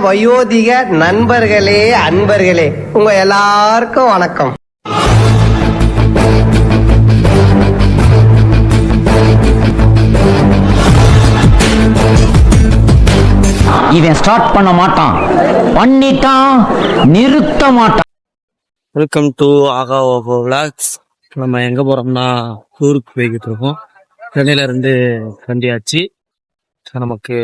வயோதிக நண்பர்களே, அன்பர்களே, உங்க எல்லாருக்கும் வணக்கம். இவன் ஸ்டார்ட் பண்ண மாட்டான், பண்ணிட்டான் நிறுத்த மாட்டான். வெல்கம் டு ஆகா ஓகோ விளாக்ஸ். நம்ம எங்க போறோம்னா ஊருக்கு போய்கிட்டு இருக்கோம். சென்னையில இருந்து கண்டியாச்சு. நமக்கு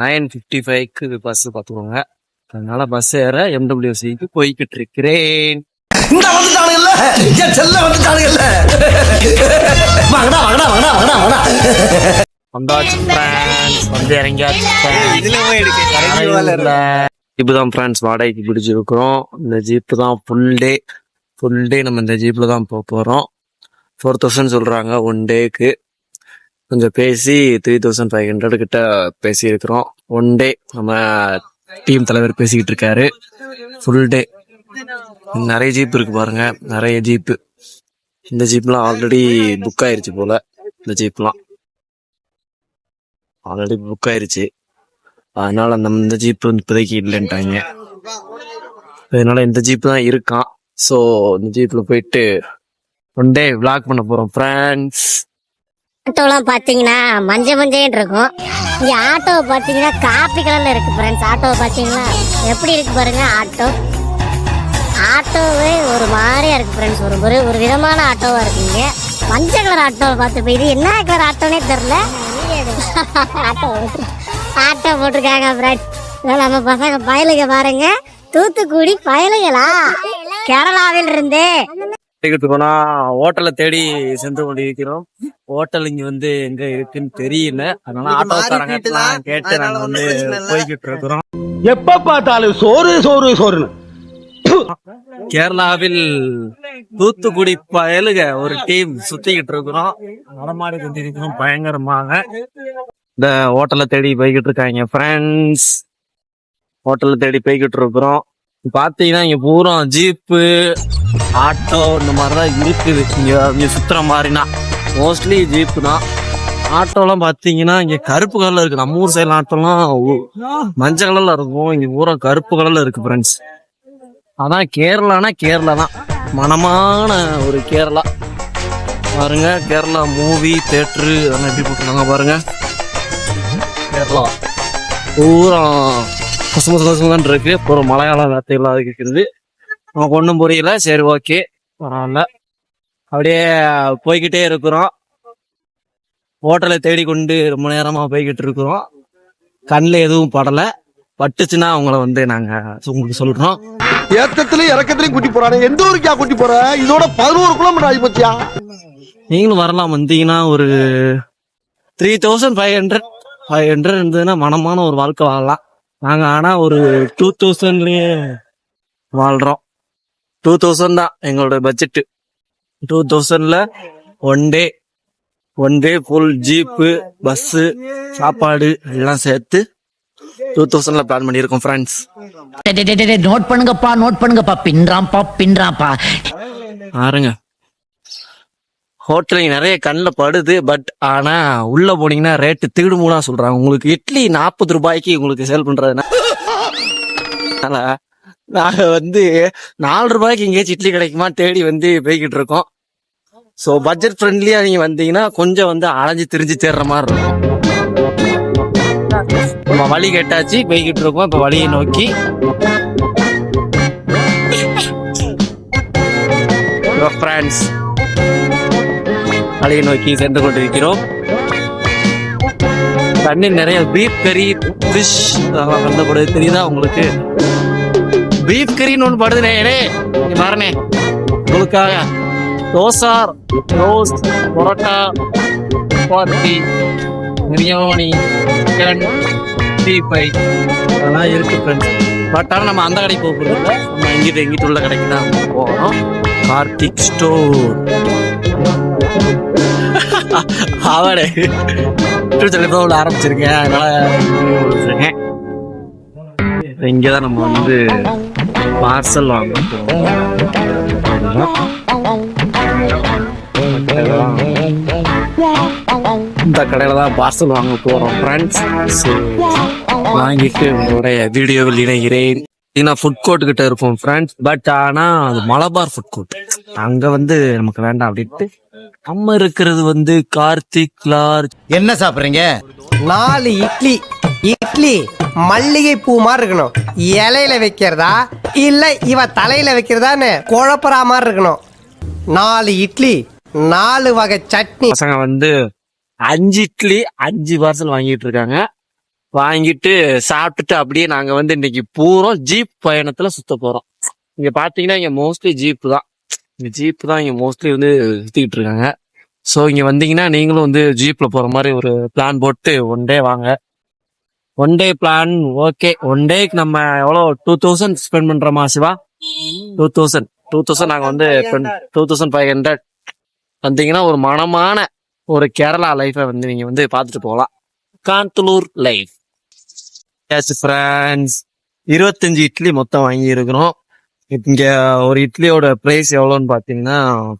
9:55க்கு பஸ் பார்த்துக்கோங்க. அதனால பஸ் ஏற MWCக்கு போய்கிட்டு இருக்கிறேன். வந்து இறங்கியாச்சு. இப்பதான் ஃப்ரெண்ட்ஸ் வாடகைக்கு பிடிச்சிருக்கிறோம். இந்த ஜீப்பு தான் ஃபுல் டே நம்ம இந்த ஜீப்ல தான் போறோம். 4,000 சொல்றாங்க ஒன் டேக்கு. கொஞ்சம் பேசி 3,500 கிட்ட பேசி இருக்கிறோம். ஒன் டே நம்ம டீம் தலைவர் பேசிக்கிட்டு இருக்காரு. ஃபுல் டே நிறைய ஜீப் இருக்கு பாருங்க, நிறைய ஜீப்பு. இந்த ஜீப்லாம் ஆல்ரெடி புக் ஆயிருச்சு போல. இந்த ஜீப்லாம் ஆல்ரெடி புக் ஆயிருச்சு. அதனால இந்த ஜீப் வந்து இப்போதைக்கு இல்லைன்ட்டாங்க. அதனால இந்த ஜீப் தான் இருக்கான். ஸோ இந்த ஜீப்ல போயிட்டு ஒன் டே விளாக் பண்ண போறோம் ஃப்ரெண்ட்ஸ். ஆட்டோலாம் பாத்தீங்கன்னா மஞ்சன்னு இருக்கும். இங்க ஆட்டோவை பாத்தீங்கன்னா காப்பி கலர்ல இருக்கு ஃப்ரெண்ட்ஸ். ஆட்டோவை பாத்தீங்கன்னா எப்படி இருக்கு பாருங்க. ஆட்டோவே ஒரு மாதிரியா இருக்கு ஃப்ரெண்ட்ஸ். ஒரு விதமான ஆட்டோவா இருக்குங்க. மஞ்சள் கலர் ஆட்டோவை பார்த்து இது என்ன கலர் ஆட்டோனே தெரியல. ஆட்டோ போட்டிருக்காங்க ஃப்ரெண்ட்ஸ். நம்ம பசங்க பயலுக பாருங்க, தூத்துக்குடி பயலுகளா, கேரளாவில் இருந்து போனா ஹோட்டலை தேடி சென்று கொண்டிருக்கிறோம். ஹோட்டல் இங்க வந்து எங்க இருக்குன்னு தெரியல. அதனால ஆட்டோக்காரங்க கேட்டு நாங்க வந்து போய்கிட்டு இருக்கிறோம். எப்ப பார்த்தாலும் சோறுன்னு கேரளாவில் தூத்துக்குடி பயலுக ஒரு டீம் சுத்திக்கிட்டு இருக்கிறோம். நடமாடி கொண்டிருக்கிறோம் பயங்கரமாக. இந்த ஹோட்டலை தேடி போய்கிட்டு இருக்காங்க ஃப்ரெண்ட்ஸ். ஹோட்டலை தேடி போய்கிட்டு இருக்கிறோம். பாத்தீங்கன்னா இங்க பூரா ஜீப்பு ஆட்டோ இந்த மாதிரிதான் இருக்குது. இங்க சுத்துற மாதிரினா மோஸ்ட்லி ஜீப்பு தான். ஆட்டோலாம் பாத்தீங்கன்னா இங்க கருப்பு கலர்ல இருக்கு. நம்ம ஊர் சைடுல ஆட்டோலாம் மஞ்சள் கலர்ல இருக்கும். இங்க பூரா கருப்பு கலர்ல இருக்கு ஃப்ரெண்ட்ஸ். அதான் கேரளா தான், மனமான ஒரு கேரளா பாருங்க. கேரளா மூவி தியேட்டரு அதெல்லாம் எப்படி போட்டுருக்காங்க பாருங்க. கேரளா பூரா குசுமதான் இருக்கு. ஒரு மலையாள வார்த்தைகளாக இருக்கிறது. நமக்கு ஒன்றும் புரியல. சரி, ஓகே, பரவாயில்ல. அப்படியே போய்கிட்டே இருக்கிறோம். ஹோட்டலை தேடிக்கொண்டு ரொம்ப நேரமா போய்கிட்டு இருக்கிறோம். கண்ணில் எதுவும் படலை. பட்டுச்சுன்னா அவங்கள வந்து நாங்க உங்களுக்கு சொல்றோம். ஏத்தத்திலயும் இறக்கத்திலயும் கூட்டி போறானே. எந்த ஊருக்கா கூட்டி போற? இதோட 11 கிலோமீட்டர் ஆகி போச்சியா. நீங்களும் வரலாம். வந்தீங்கன்னா ஒரு 3,500 இருந்ததுன்னா மனமான ஒரு வாழ்க்கை வாழலாம். நாங்க ஆனா ஒரு 2,000லயே வாழ்றோம். 2,000 தான் எங்களோட பட்ஜெட். 2,000ல one day full jeep, bus, சாப்பாடு எல்லாம் சேர்த்து 2,000ல பிளான் பண்ணியிருக்கோம் ஃப்ரெண்ட்ஸ். நோட் பண்ணுங்கப்பா. பின்றாம்பா. பாருங்க, ஹோட்டலுக்கு நிறைய கண்ணில் படுது. பட் ஆனா உள்ள போனீங்கன்னா ரேட்டு திடுமுடா சொல்றாங்க. உங்களுக்கு இட்லி 40 ரூபாய்க்கு உங்களுக்கு சேல் பண்றதுனால நாங்க வந்து 4 ரூபாய்க்கு எங்கேயாச்சும் இட்லி கிடைக்குமா தேடி வந்து போய்கிட்டு இருக்கோம். ஸோ பட்ஜெட் ஃப்ரெண்ட்லியா நீங்க வந்தீங்கன்னா கொஞ்சம் வந்து அலைஞ்சு திரிஞ்சு தேடுற மாதிரி இருக்கும். நம்ம வழி கேட்டாச்சு, போய்கிட்டு இருக்கோம். இப்ப வழியை நோக்கி ஃப்ரெண்ட்ஸ் வழியை நோக்கி சென்று கொண்டிருக்கிறோம். தண்ணி நிறைய பீஃப் கறி, ஃபிஷ் அதெல்லாம் கண்டப்படுது. தெரியுதா உங்களுக்கு? பீஃப் கறின்னு ஒன்று படுதுனே பாருனே உங்களுக்காக. தோசை, ரோஸ்ட், பரோட்டா, சப்பாத்தி, பிரியாணி, சிக்கன், பீஃபை அதெல்லாம் இருக்கு ஃப்ரெண்ட்ஸ். பட் ஆனால் நம்ம அந்த கடைக்கு போக போகிறோம். நம்ம எங்கிட்ட உள்ள கடைக்கு தான் போகிறோம். கார்த்திக் ஸ்டோர். அவடே உள்ள ஆரம்பிச்சிருக்கேன். அதனால இங்கதான் நம்ம வந்து பார்சல் வாங்க இந்த கடையில தான் பார்சல் வாங்க போறோம் ஃப்ரெண்ட்ஸ். வாங்கிட்டு உங்களுடைய வீடியோவில் இணைகிறேன். ஃபுட் கோர்ட் கிட்ட இருக்கும் ஃப்ரெண்ட்ஸ். பட் ஆனா அது மலபார் ஃபுட் கோர்ட், அங்க வந்து நமக்கு வேண்டாம் அப்படின்ட்டு நம்ம இருக்கிறது வந்து கார்த்திக் லார்ஜ். என்ன சாப்பிடுறீங்க? 4 இட்லி. இட்லி மல்லிகை பூ மாதிரி இருக்கணும். இலையில வைக்கிறதா இல்ல இவ தலையில வைக்கிறதான்னு குழப்பறா மாதிரி இருக்கணும். 4 இட்லி, 4 வகை சட்னி. பசங்க வந்து 5 இட்லி 5 பார்சல் வாங்கிட்டு இருக்காங்க. வாங்கிட்டு சாப்பிட்டுட்டு அப்படியே நாங்க வந்து இன்னைக்கு பூரா ஜீப் பயணத்துல சுத்த போறோம். இங்க பாத்தீங்கன்னா இங்க மோஸ்ட்லி ஜீப் தான். இங்க மோஸ்ட்லி வந்து சுத்திக்கிட்டு இருக்காங்க. ஸோ இங்க வந்தீங்கன்னா நீங்களும் வந்து ஜீப்ல போற மாதிரி ஒரு பிளான் போட்டு ஒன் டே வாங்க. One day plan okay. One டேக்கு நம்ம எவ்வளோ 2000 ஸ்பெண்ட் பண்றோமா சிவா? 2000 நாங்க வந்து 2500 வந்தீங்கன்னா ஒரு மனமான ஒரு கேரளா லைஃபை வந்து நீங்க வந்து பார்த்துட்டு போகலாம். காந்தலூர் லைஃப். ஃப்ரெண்ட்ஸ் 25 இட்லி மொத்தம் வாங்கி இருக்கிறோம். இங்க ஒரு இட்லியோட பிரைஸ் எவ்வளோன்னு பாத்தீங்கன்னா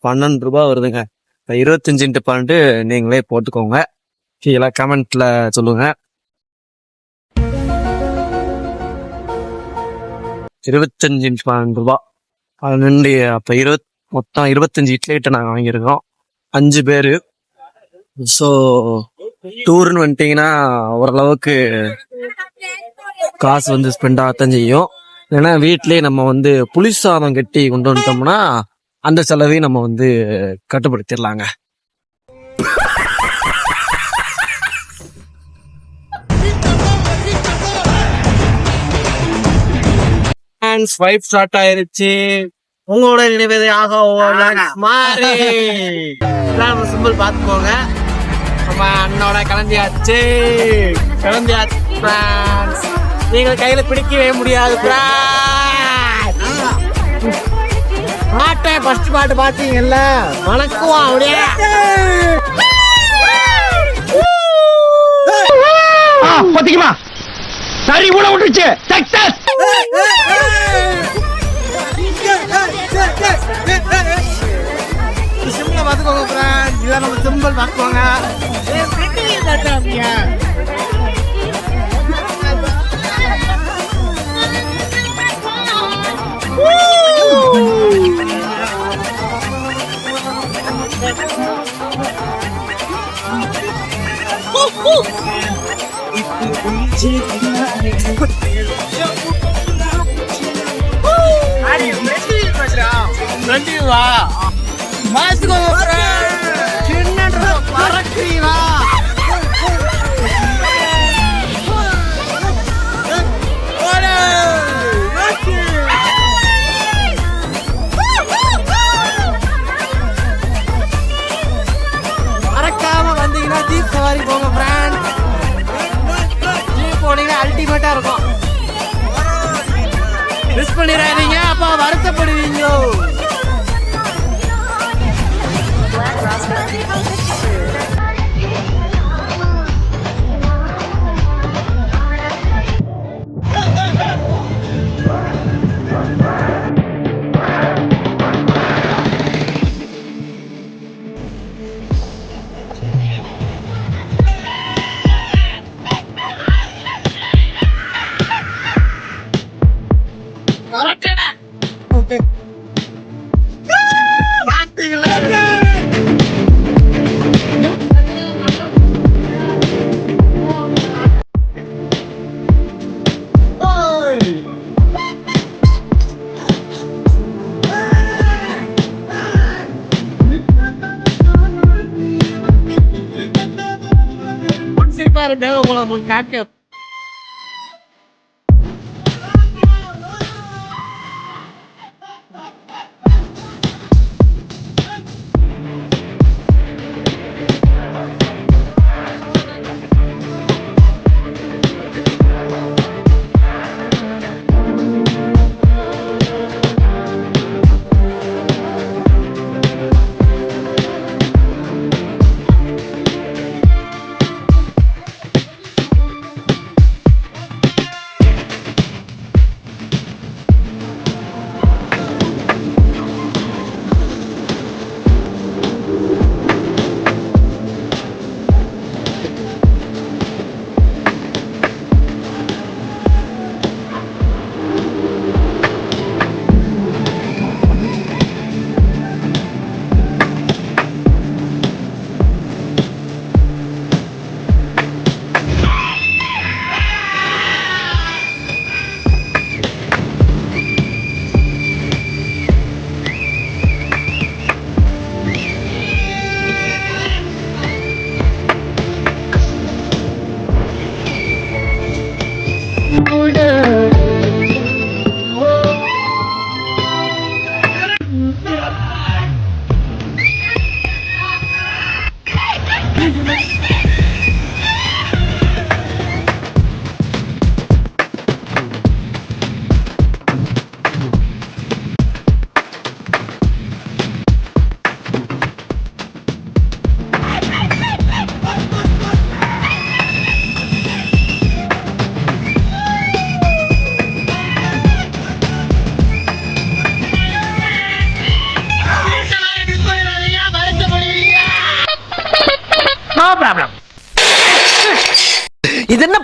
12 ரூபாய் வருதுங்க. 25 நீங்களே போட்டுக்கோங்க. கீழே கமெண்ட்ல சொல்லுங்க. 25 12 ரூபாய் 12. அப்ப மொத்தம் 25 இட்லி நாங்க வாங்கியிருக்கோம் 5 பேரு. ஸோ டூர்னு வந்துட்டீங்கன்னா ஓரளவுக்கு காசு வந்து ஸ்பெண்ட் ஆகத்தான் செய்யும். ஏன்னா வீட்லயே நம்ம வந்து புளி சாதம் கட்டி கொண்டு வந்துட்டோம்னா அந்த செலவையும் நம்ம வந்து கட்டுப்படுத்திடலாங்க. ஸ்வைப் ஸ்டார்ட் ஆயிருச்சு. உங்களோட நினைவதையாக மாறி சிம்பிள் பார்த்துக்கோங்க. நம்ம அண்ணோட கிளம்பியாச்சு. நீங்கள் கையில பிடிக்கவே முடியாது. பாட்டை ஃபர்ஸ்ட் பாட்டு பாத்தீங்கல்ல, வணக்கம் அப்படியே பாத்தீங்களா? சரி கூட விட்டுச்சு. சக்சஸ். சிம்பிள பாத்துக்கோங்க ஃப்ரெண்ட்ஸ். இல்ல நம்ம சிம்பிள் பாத்துக்கோங்க. மறக்காம வந்தீங்கன்னா ஜீப் சவாரி போங்க ஃப்ரெண்ட்ஸ். ஜீப் போனீங்கன்னா அல்டிமேட்டா இருக்கும். மிஸ் பண்ணிடாதீங்க, அப்பா வருத்தப்படுவீங்க. பாருங்க உங்களை காக்க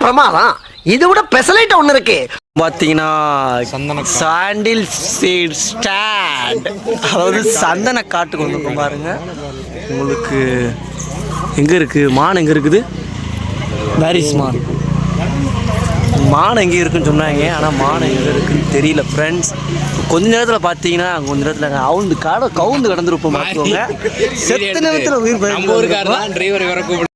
பிரமாதம். இது விட பெசலைட் ஒண்ணு இருக்கு. பாத்தீங்கன்னா சாண்டில் சீட் ஸ்டாண்ட், அதாவது சந்தன காட்டுக்கு வந்து பாருங்க. உங்களுக்கு எங்க இருக்கு மான்? எங்க இருக்குது? வேரிஸ் மான்? மான் எங்கே இருக்குன்னு சொன்னாங்க, ஆனால் மான் எங்கே இருக்குன்னு தெரியல ஃப்ரெண்ட்ஸ். கொஞ்ச நேரத்தில் பார்த்தீங்கன்னா கொஞ்ச நேரத்தில் அவுந்து கவுந்து கடந்துருப்போம் பார்த்துக்கோங்க. செத்த நேரத்தில் உயிர் போயிருக்கோம்.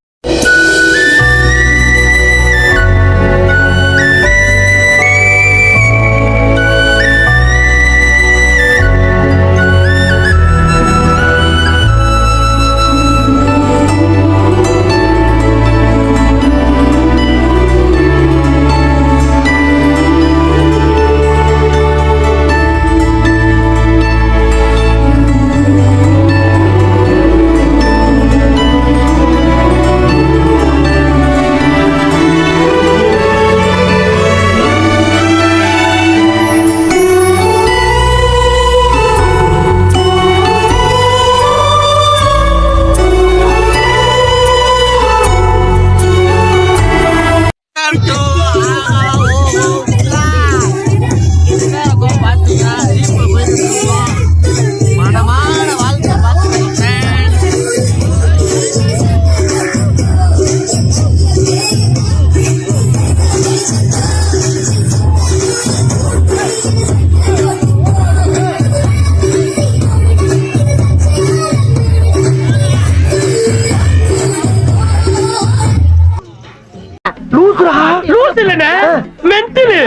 மென்டலு